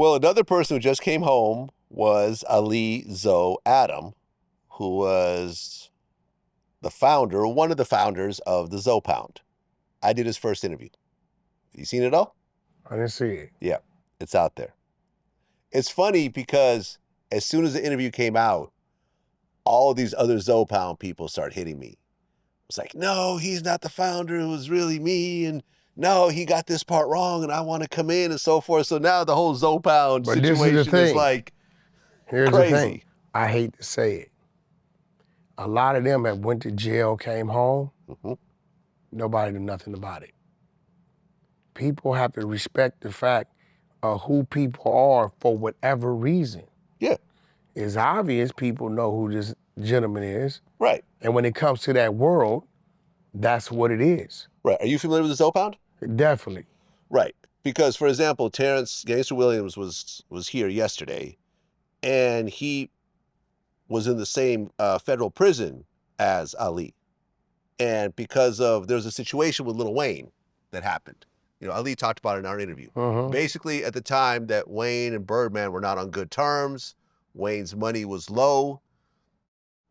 Well, another person who just came home was Ali Zoe Adam, who was the founder, one of the founders of the Zoe Pound. I did his first interview. You seen it all? I didn't see it. Yeah, it's out there. It's funny because as soon as the interview came out, all these other Zoe Pound people start hitting me. It's like, no, he's not the founder. It was really me. And no, he got this part wrong and I want to come in and so forth. So now the whole Zoe Pound situation is like Here's crazy. The thing. I hate to say it. A lot of them that went to jail, came home, nobody knew nothing about it. People have to respect the fact of who people are for whatever reason. Yeah. It's obvious people know who this gentleman is. Right. And when it comes to that world, that's what it is. Right. Are you familiar with the Zoe Pound? Definitely. Right. Because, for example, Terrence Gangster Williams was here yesterday, and he was in the same federal prison as Ali. And because of, there's a situation with Lil Wayne that happened. You know, Ali talked about it in our interview. Basically, at the time that Wayne and Birdman were not on good terms, Wayne's money was low,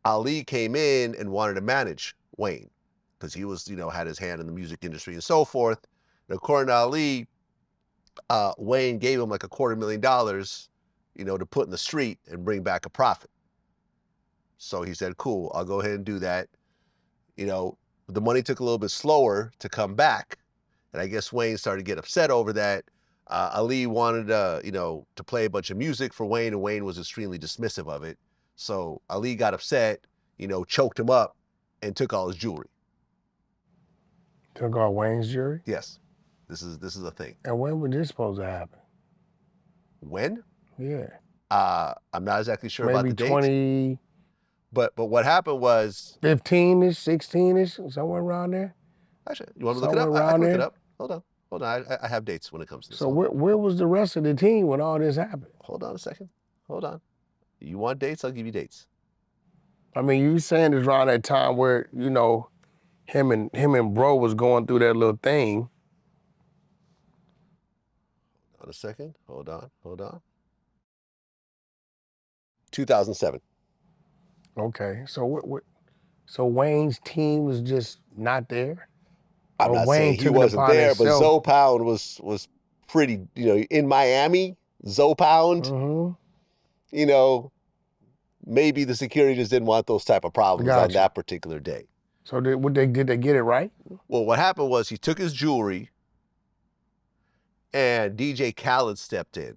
Ali came in and wanted to manage Wayne because he was, you know, had his hand in the music industry and so forth. And according to Ali, Wayne gave him like $250,000, you know, to put in the street and bring back a profit. So he said, cool, I'll go ahead and do that. You know, the money took a little bit slower to come back. And I guess Wayne started to get upset over that. Ali wanted, you know, to play a bunch of music for Wayne, and Wayne was extremely dismissive of it. So Ali got upset, you know, choked him up and took all his jewelry. Took all Wayne's jewelry? Yes. This is a thing. And when was this supposed to happen? When? Yeah. I'm not exactly sure about the date. Maybe 20... But what happened was 15-ish, 16-ish, somewhere around there. Actually, you want to look it up? I can look it up. Hold on. I have dates when it comes to this. So where was the rest of the team when all this happened? Hold on a second. Hold on. You want dates? I'll give you dates. I mean, you saying it's around that time where, you know, him and bro was going through that little thing. Hold on a second. Hold on. 2007. Okay, so so Wayne's team was just not there? I'm not saying he wasn't there, but Zoe Pound was pretty, you know, in Miami, Zoe Pound, you know, maybe the security just didn't want those type of problems on that particular day. So did they get it right? Well, what happened was he took his jewelry and DJ Khaled stepped in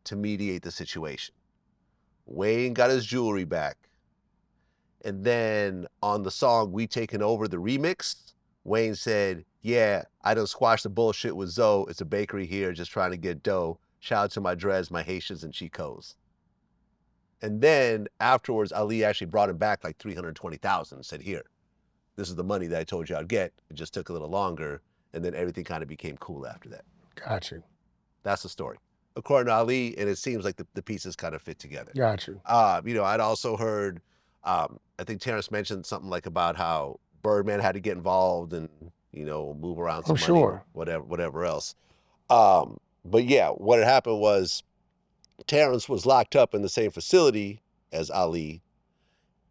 to mediate the situation. Wayne got his jewelry back. And then on the song We Taking Over, the remix, Wayne said, yeah, I done squashed the bullshit with Zoe. It's a bakery here just trying to get dough. Shout out to my dreads, my Haitians, and Chicos. And then afterwards, Ali actually brought him back like $320,000 and said, here, this is the money that I told you I'd get. It just took a little longer. And then everything kind of became cool after that. Got you. That's the story. According to Ali, and it seems like the pieces kind of fit together. Got you. You know, I'd also heard, I think Terrence mentioned something like about how Birdman had to get involved and, you know, move around some money, whatever else. But yeah, what had happened was Terrence was locked up in the same facility as Ali,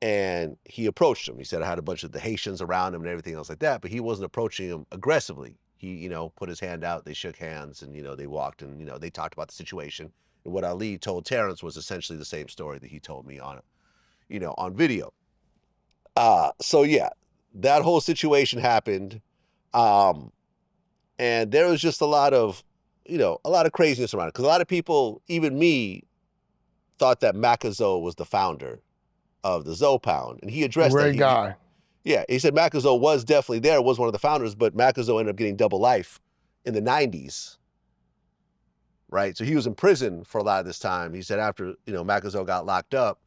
and he approached him. He said I had a bunch of the Haitians around him and everything else like that, but he wasn't approaching him aggressively. He, you know, put his hand out, they shook hands, and, you know, they walked and, you know, they talked about the situation. And what Ali told Terrence was essentially the same story that he told me on, you know, on video. So yeah, that whole situation happened. And there was just a lot of, you know, a lot of craziness around it. Because a lot of people, even me, thought that Macazo was the founder of the Zoe Pound. And he addressed that. Great guy. Yeah, he said Macazo was definitely there, was one of the founders, but Macazo ended up getting double life in the 90s. Right? So he was in prison for a lot of this time. He said after, you know, Macazo got locked up,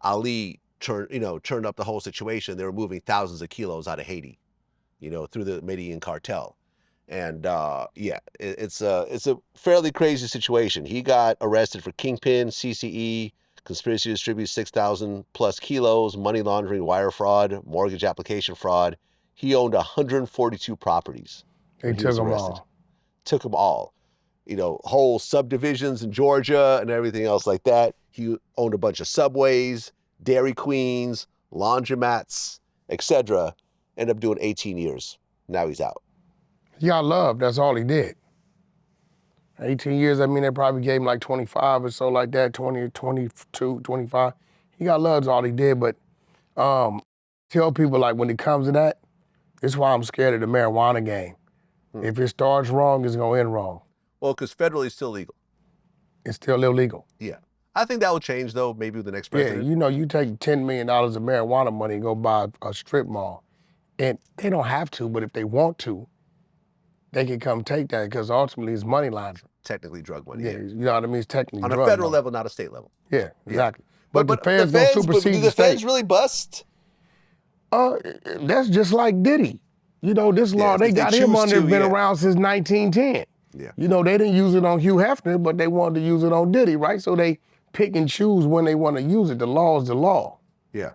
Ali turned up the whole situation. They were moving thousands of kilos out of Haiti, you know, through the Mediation cartel. And yeah, it's a fairly crazy situation. He got arrested for kingpin, CCE, conspiracy to distribute 6,000 plus kilos, money laundering, wire fraud, mortgage application fraud. He owned 142 properties. They took them all. Took them all. you know, whole subdivisions in Georgia and everything else like that. He owned a bunch of Subways, Dairy Queens, laundromats, etc. Ended up doing 18 years. Now he's out. He got love, that's all he did. 18 years, I mean, they probably gave him like 25 or so like that, 20, 22, 25. He got love, that's all he did, but tell people like when it comes to that, this is why I'm scared of the marijuana game. If it starts wrong, it's gonna end wrong. Well, because federally it's still legal. It's still illegal. Yeah. I think that will change though, maybe with the next president. Yeah, you know, you take $10 million of marijuana money and go buy a strip mall. And they don't have to, but if they want to, they can come take that because ultimately it's money laundering. Technically drug money. Yeah, you know what I mean? It's technically on drug a federal money. level, not a state level. Yeah, exactly. Yeah. But the feds don't supersede do the the state. feds really bust? That's just like Diddy. You know, this law, they got him under, been around since 1910. Yeah. You know, they didn't use it on Hugh Hefner, but they wanted to use it on Diddy, right? So they pick and choose when they want to use it. The law is the law. Yeah.